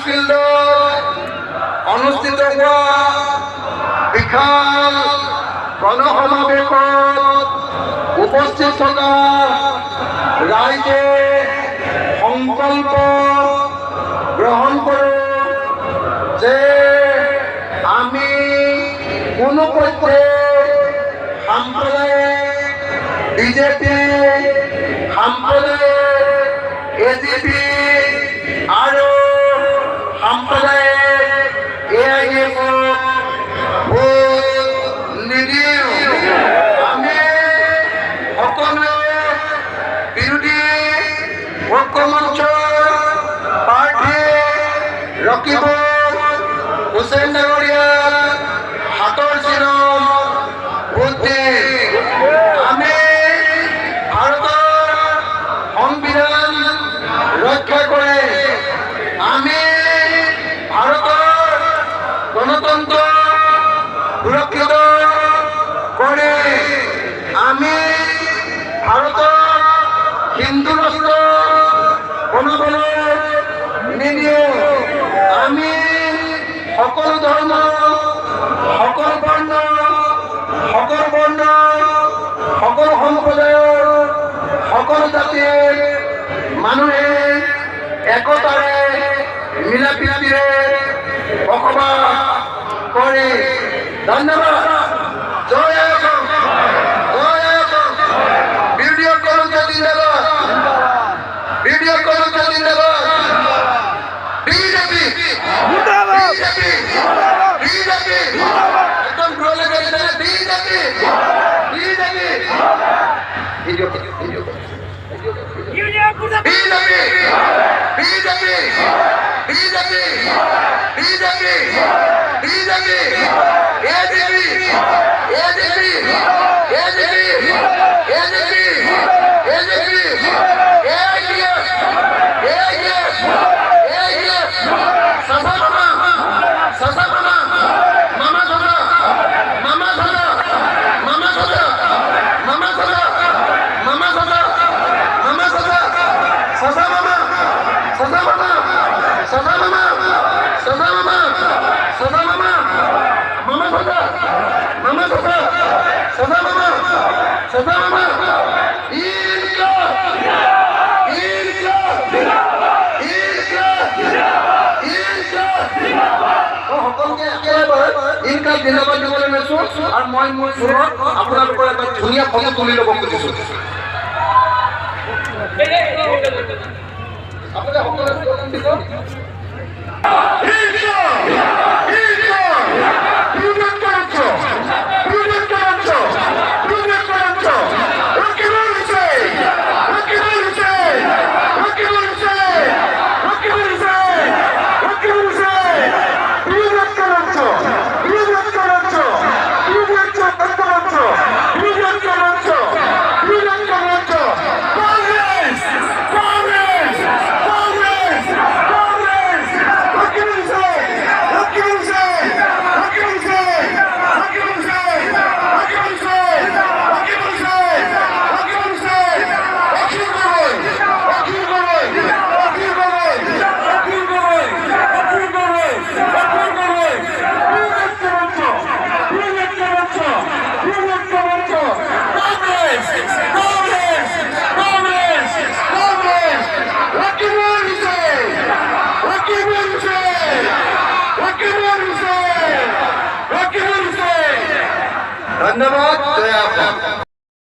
ফিল্ডত অনুষ্ঠিত হোৱা বিশাল গণসমাৱেশত উপস্থিত থকা ৰাইজে সংকল্প গ্ৰহণ কৰোঁ যে আমি কোনো পক্ষে সাম্প্ৰদায়িক বিজেপি, সাম্প্ৰদায়িক এজিপি আৰু সাম্প্ৰদায়িক এআইএফক ভোট নিদিওঁ। আমি সকলোৱে বিৰোধী ঐক্যমঞ্চৰ প্ৰাৰ্থী ৰকিব হুছেইন ডাঙৰীয়াৰ হাতৰ চিনত ভোট দিম। আমি ভাৰতৰ সংবিধান ৰক্ষা কৰে, আমি ভাৰতৰ গণতন্ত্ৰ সুৰক্ষিত কৰে, আমি ভাৰতৰ হিন্দু ৰাষ্ট্ৰ বনাবলৈ নিদিওঁ। আমি সকলো ধৰ্ম, সকলো বৰ্ণ, সকলো সম্প্ৰদায়ৰ, সকলো জাতিৰ মানুহে একতাৰে মিলা প্ৰীতিৰে বসবাস কৰে। ধন্যবাদ। জয় অসম, জয় অসম। ভিডিঅ' কলকাতা জিন্দাবাদ, ভিডিঅ' কলকাতা জিন্দাবাদ। বিজেপি, বিজেপি, বিজেপি, একদম গ্রহণ করেছে BJP, BJP, BJP, BJP, BJP, BJP, BJP, AGP, AGP, AGP, AGP, AGP, AIF, AIF, AIF, সাসামামা, সাসামামা, মামা সাসা, মামা সাসা, মামা সাসা, মামা সাসা, মামা সাসা, মামা সাসা, সাসামামা, সাসামামা, সাসামামা, সাসামামা, সাসামামা, মামা সাসা, মামা সাসা, সাসামামা, সাসামামা। ইনকলাব, ইনকলাব, ইনকলাব, ইনকলাব। সকলোকে একেবাৰে ইনকলাব জিন্দাবাদ দিবলৈ লৈছোঁ আৰু মই মোৰ সুৰত আপোনালোকৰ এটা ধুনীয়া ফটো তুলি ল'ব খুজিছোঁ। আপুনি সকলোৱে দিব। ধন্যবাদ। জয় আসাম।